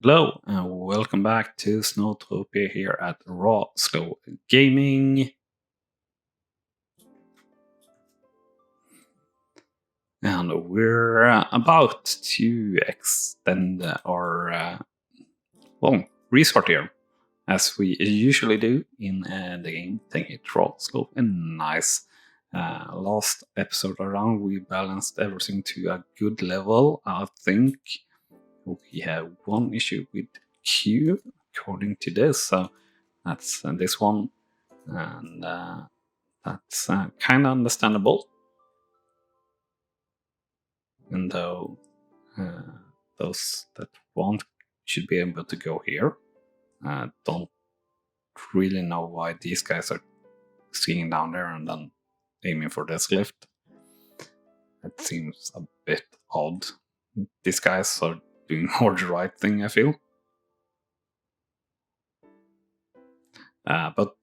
Hello and welcome back to SnowTopia here at RawSlowGaming. And we're about to extend our resort here, as we usually do in the game, taking it raw, slow, and nice. Last episode around, we balanced everything to a good level, I think. We have one issue with Q, according to this, so that's this one, and that's kind of understandable. And though those that want should be able to go here, don't really know why these guys are skiing down there and then aiming for this lift. It seems a bit odd. These guys are doing more the right thing, I feel. But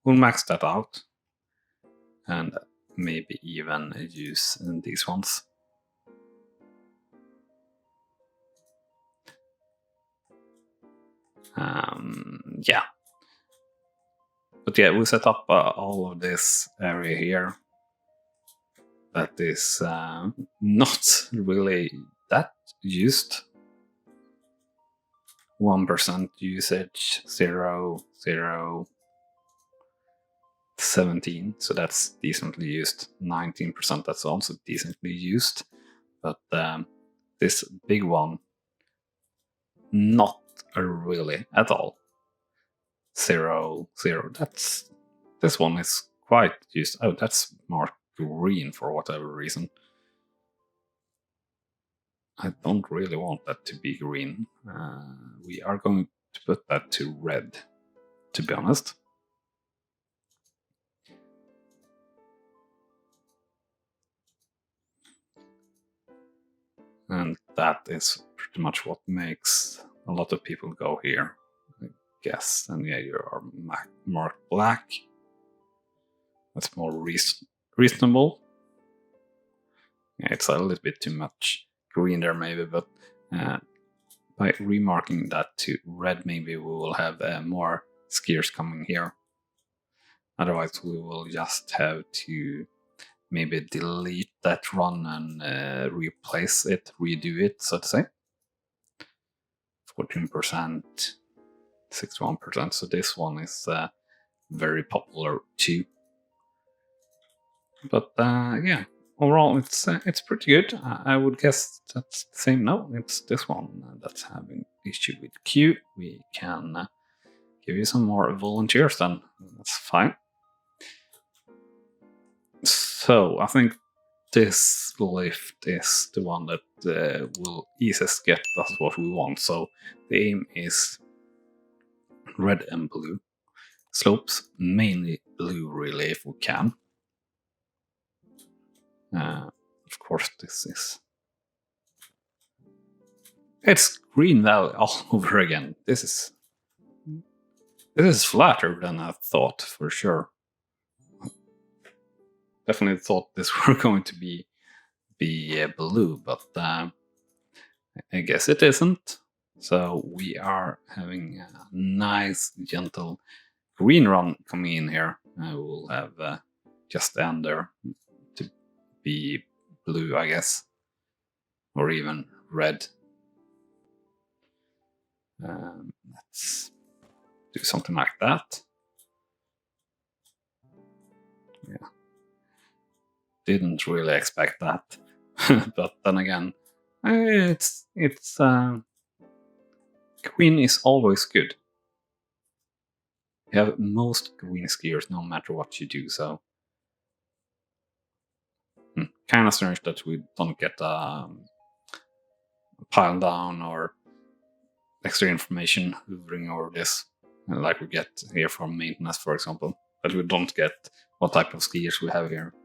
we'll max that out and maybe even use these ones. Yeah. But yeah, we set up all of this area here that is not really that used. 1% usage, 0, 0, 17, so that's decently used. 19%, that's also decently used. But this big one, not really at all. 0, 0, this one is quite used. Oh, that's marked green for whatever reason. I don't really want that to be green. We are going to put that to red, to be honest. And that is pretty much what makes a lot of people go here, I guess. And yeah, you are marked black. That's more reasonable. Yeah, it's a little bit too much green there maybe, but by remarking that to red, maybe we will have more skiers coming here. Otherwise, we will just have to maybe delete that run and replace it, redo it, so to say. 14%, 61%. So this one is very popular too. But yeah, overall it's pretty good. I would guess that's the same. No, it's this one that's having issue with Q. We can give you some more volunteers then. That's fine. So I think this lift is the one that will easiest get us what we want. So the aim is red and blue slopes, mainly blue really if we can. Of course, it's Green Valley all over again. This is flatter than I thought, for sure. Definitely thought this were going to be blue, but I guess it isn't. So we are having a nice, gentle green run coming in here. I will have just the end there to be blue, I guess, or even red. Let's do something like that. Yeah, didn't really expect that, but then again, it's green is always good. You have most green skiers no matter what you do, so kind of strange that we don't get pile down or extra information hovering over this, like we get here from maintenance, for example. But we don't get what type of skiers we have here.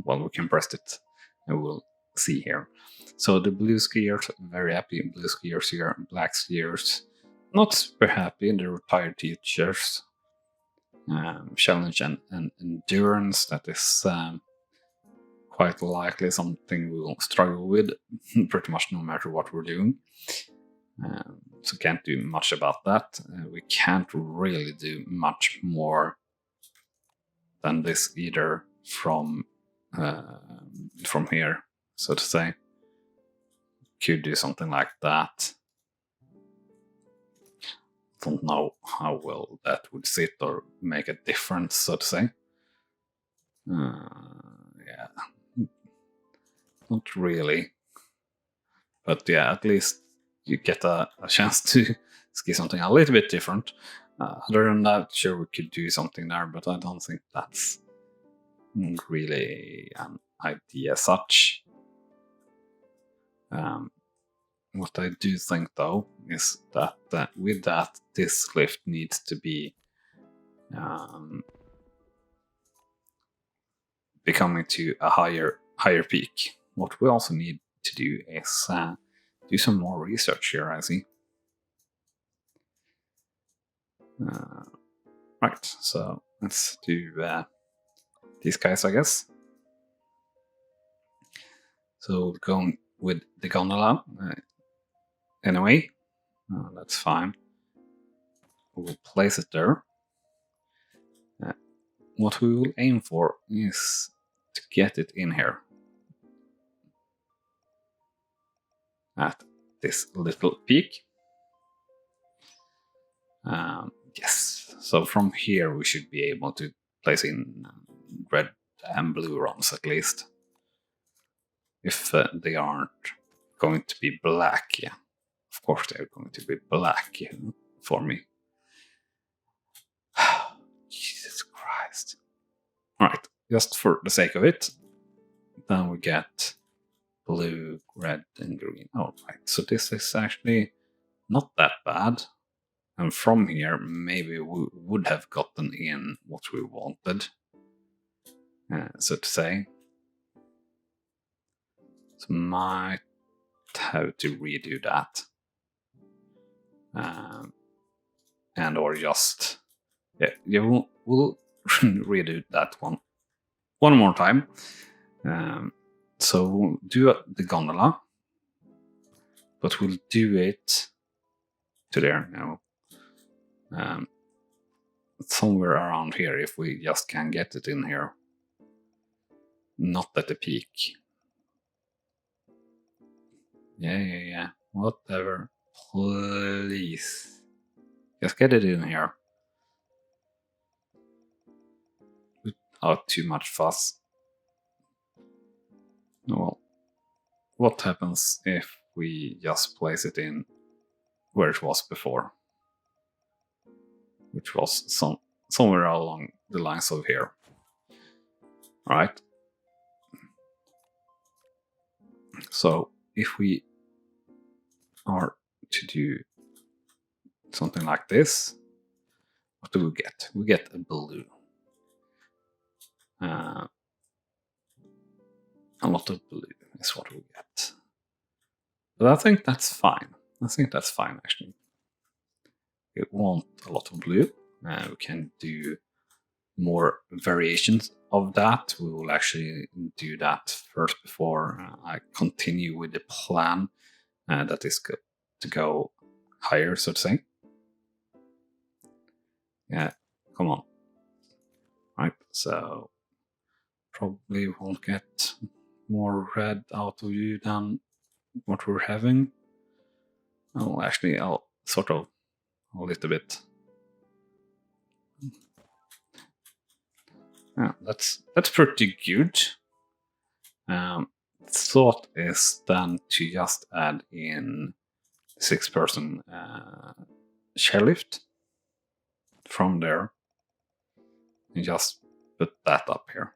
Well, we can press it and we'll see here. So the blue skiers, very happy. Blue skiers here, black skiers, not super happy. The retired teachers. Challenge and endurance, that is quite likely something we will struggle with pretty much no matter what we're doing. So can't do much about that. We can't really do much more than this either from here, so to say. Could do something like that. Don't know how well that would sit or make a difference, so to say. Yeah, not really. But yeah, at least you get a chance to ski something a little bit different. Other than that, sure, we could do something there, but I don't think that's really an idea as such. What I do think, though, is that with that, this lift needs to be becoming to a higher peak. What we also need to do is do some more research here, I see. Right, so let's do these guys, I guess. So going with the gondola anyway, that's fine. We'll place it there. What we will aim for is to get it in here at this little peak. Yes, so from here we should be able to place in red and blue runs at least. If they aren't going to be black, yeah. Of course they're going to be black for me. Jesus Christ. Alright, just for the sake of it, then we get blue, red, and green. Alright, so this is actually not that bad. And from here, maybe we would have gotten in what we wanted, so to say. So might have to redo that. And or just, yeah, we'll redo that one more time. So we'll do the gondola, but we'll do it to there now. Somewhere around here, if we just can get it in here. Not at the peak. Yeah. Whatever. Please. Just get it in here. Without too much fuss. Well, what happens if we just place it in where it was before? Which was somewhere along the lines of here. Right? So if we are to do something like this, what do we get? We get a blue. A lot of blue is what we get. But I think that's fine. Actually. We want a lot of blue. We can do more variations of that. We will actually do that first before I continue with the plan that is good to go higher, so to say. Yeah, come on. Right, so probably won't get more red out of you than what we're having. Oh, actually, I'll sort of a little bit. Yeah, that's pretty good. Thought is then to just add in 6-person chairlift from there and just put that up here.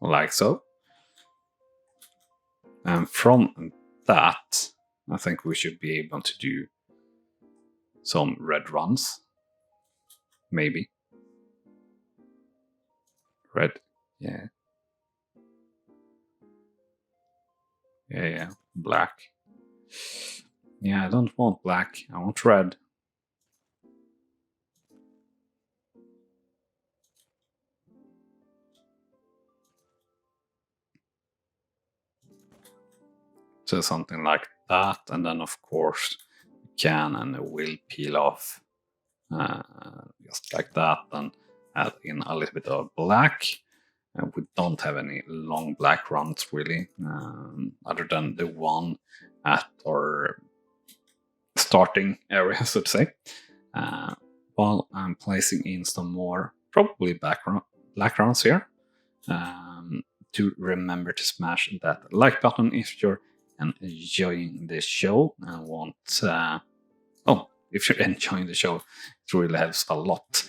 Like so. And from that, I think we should be able to do some red runs. Maybe. Red, yeah. Yeah, black. Yeah, I don't want black, I want red. So something like that, and then of course you can and will peel off just like that, and add in a little bit of black. We don't have any long black runs really, other than the one at our starting area, so to say. While I'm placing in some more probably black runs here. To remember to smash that like button if you're enjoying the show and want if you're enjoying the show, it really helps a lot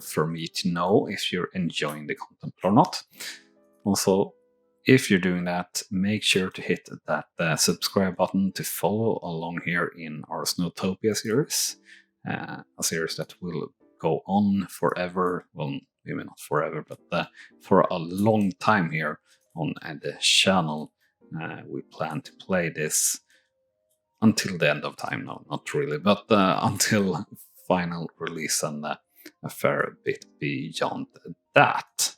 for me to know if you're enjoying the content or not. Also, if you're doing that, make sure to hit that subscribe button to follow along here in our SnowTopia series, a series that will go on forever. Well, maybe not forever, but for a long time here on the channel. We plan to play this until the end of time. No, not really, but until final release and a fair bit beyond that.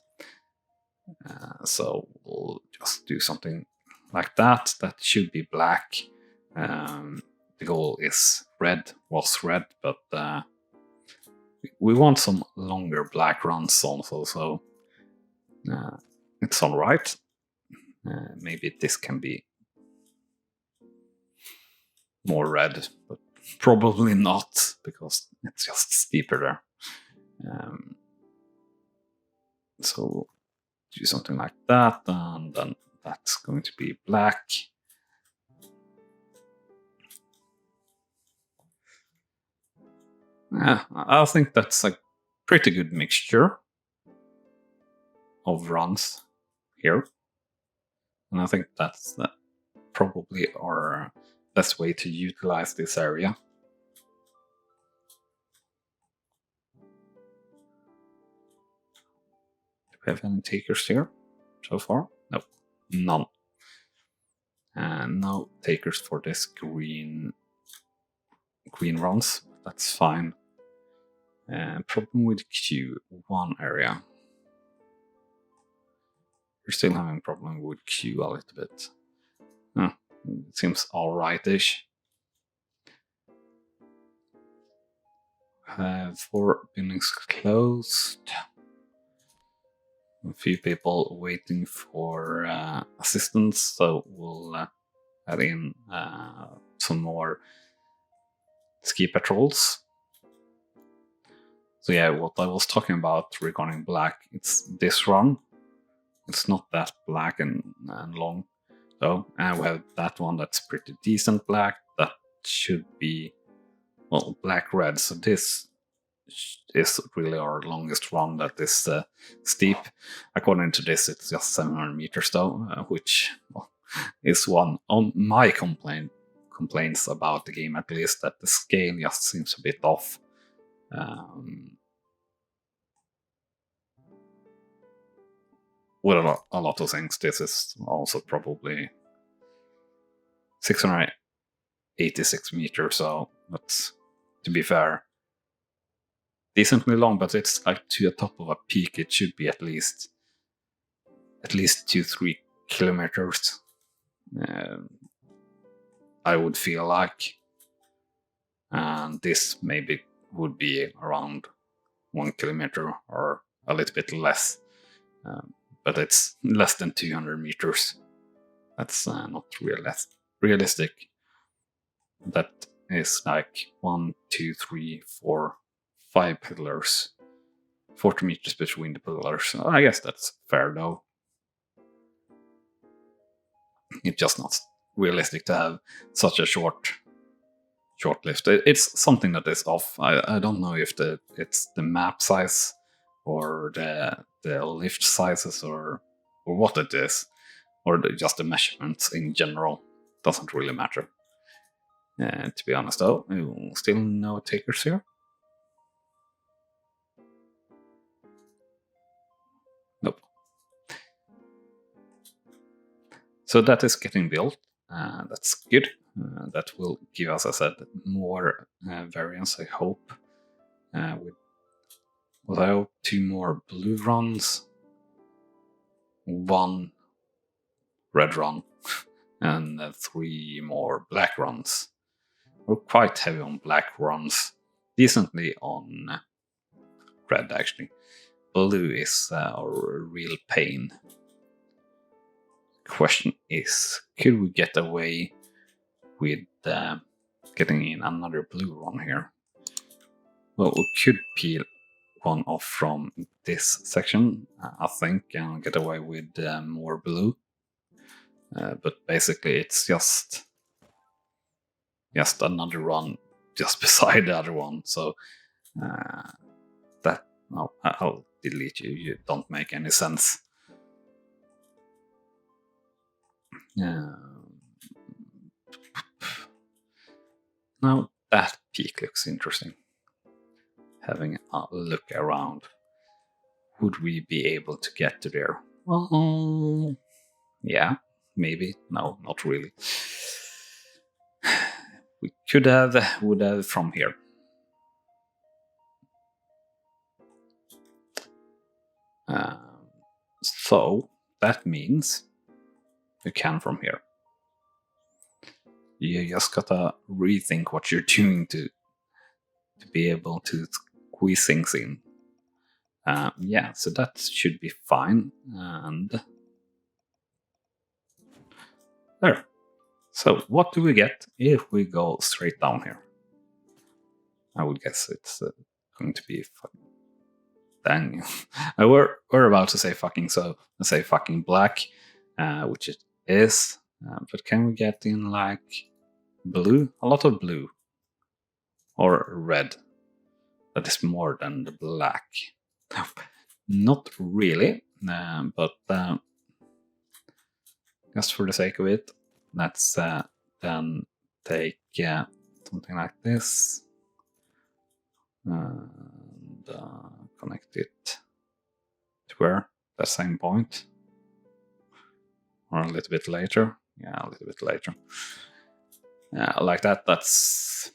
So we'll just do something like that. That should be black. The goal was red, but we want some longer black runs also, so it's alright. Maybe this can be more red, but probably not, because it's just steeper there. So do something like that, and then that's going to be black. Yeah, I think that's a pretty good mixture of runs here. And I think that's probably our best way to utilize this area. Do we have any takers here so far? Nope, none. And no takers for this green runs. That's fine. Problem with Q1 area. We're still having a problem with Q a little bit. It seems alright-ish. 4 buildings closed. A few people waiting for assistance, so we'll add in some more ski patrols. So yeah, what I was talking about regarding black, it's this run. It's not that black and long though, and we have that one that's pretty decent black. That should be, well, black-red, so this is really our longest run that is steep. According to this, it's just 700 meters though, which is one of my complaints about the game, at least, that the scale just seems a bit off. With a lot of things, this is also probably 686 meters, so that's, to be fair, decently long, but it's like to the top of a peak. It should be at least 2-3 kilometers. I would feel like, and this maybe would be around 1 kilometer or a little bit less, but it's less than 200 meters. That's not realistic. That is like 1, 2, 3, 4, 5 pillars, 40 meters between the pillars. I guess that's fair though. It's just not realistic to have such a short lift. It's something that is off. I don't know if it's the map size or the lift sizes or what it is, or just the measurements in general. Doesn't really matter. To be honest though, still no takers here. Nope. So that is getting built. That's good. That will give us, as I said, more variance, I hope. With I hope 2 more blue runs, 1 red run, and 3 more black runs. We're quite heavy on black runs, decently on red actually. Blue is our real pain. Question is, could we get away with getting in another blue run here? Well, we could peel one off from this section, I think, and get away with more blue. But basically, it's just another run just beside the other one. So that no, I'll delete you. You don't make any sense. Now that peak looks interesting. Having a look around, would we be able to get to there? Well, yeah, maybe. No, not really. We would have from here. So that means you can from here. You just gotta rethink what you're doing to be able to squeeze things in. Yeah, so that should be fine. And there. So what do we get if we go straight down here? I would guess it's going to be dang. we're about to say fucking, so let's say fucking black, which it is. But can we get in like blue? A lot of blue. Or red. That is more than the black. Not really, but just for the sake of it, let's then take something like this and connect it to where? That same point. Or a little bit later. Yeah, a little bit later. Like that, that's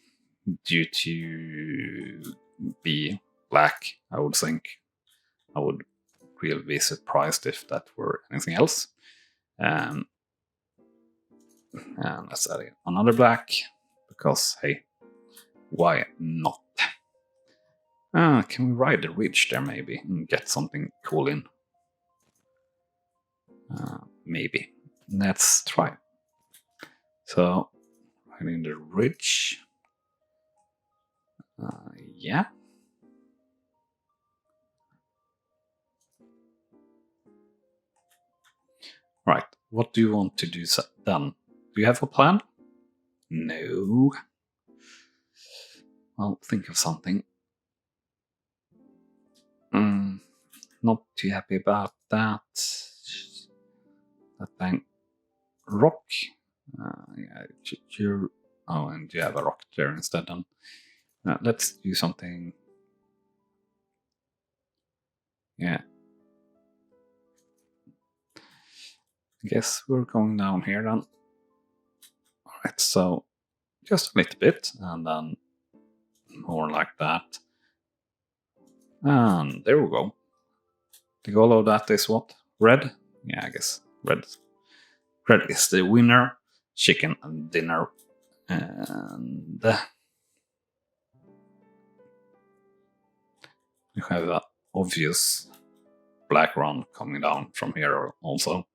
due to be black, I would think. I would really be surprised if that were anything else. And let's add in another black, because hey, why not? Can we ride the ridge there maybe and get something cool in? Maybe. Let's try. So, riding the ridge. Yeah. Right, what do you want to do then? Do you have a plan? No. Well, think of something. Not too happy about that. That thing. Rock. Yeah, oh, and you have a rock there instead. Then let's do something. Yeah. I guess we're going down here then. Alright, so just a little bit, and then more like that. And there we go. The goal of that is what? Red? Yeah, I guess red. Red is the winner. Chicken and dinner. And you have an obvious black run coming down from here also.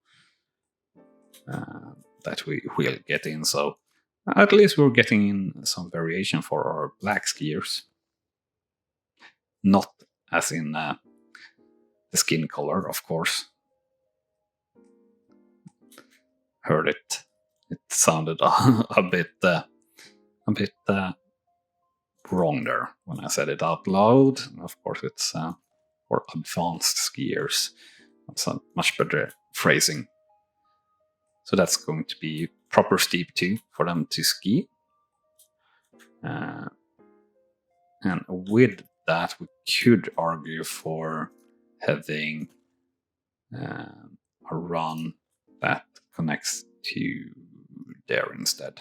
That we will get in, so at least we're getting in some variation for our black skiers. Not as in the skin color, of course. Heard it. It sounded a bit wrong there when I said it out loud. Of course, it's for advanced skiers. That's a much better phrasing. So that's going to be proper steep too for them to ski. And with that, we could argue for having a run that connects to there instead.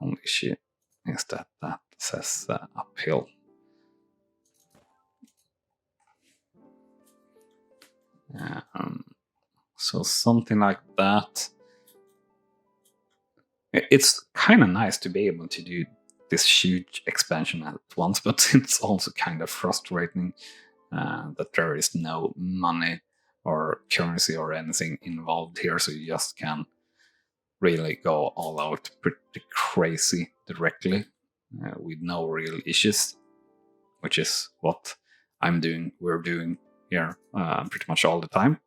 Only issue is that says uphill. So something like that. It's kind of nice to be able to do this huge expansion at once, but it's also kind of frustrating that there is no money or currency or anything involved here, so you just can really go all out pretty crazy directly with no real issues, which is what we're doing here pretty much all the time.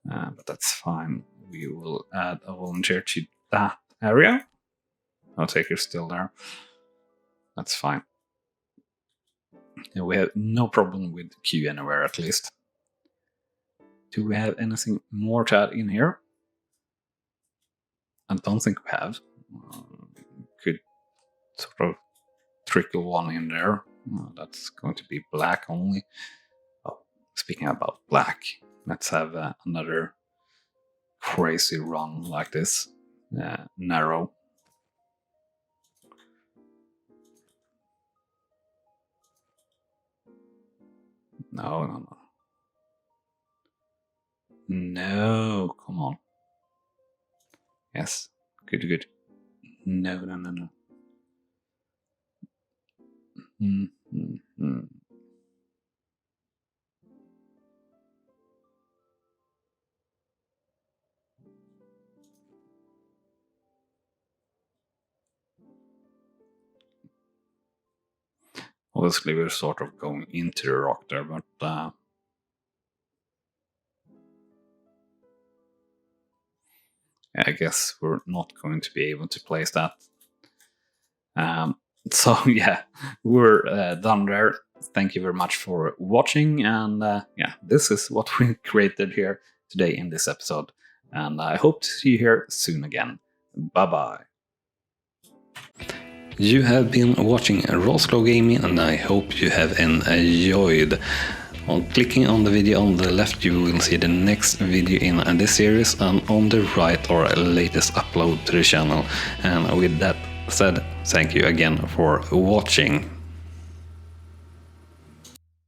But that's fine. We will add a volunteer to that area. No taker's still there. That's fine. We have no problem with queue anywhere, at least. Do we have anything more to add in here? I don't think we have. Could sort of trickle one in there. That's going to be black only. Oh, speaking about black, let's have another crazy run like this. Narrow. No. No, come on. Yes, good. No. Obviously, we're sort of going into the rock there, but I guess we're not going to be able to place that. So yeah, we're done there. Thank you very much for watching, and yeah, this is what we created here today in this episode, and I hope to see you here soon again. Bye-bye. You have been watching RawSlowGaming, and I hope you have enjoyed. On clicking on the video on the left, you will see the next video in this series, and on the right, our latest upload to the channel. And with that said, thank you again for watching.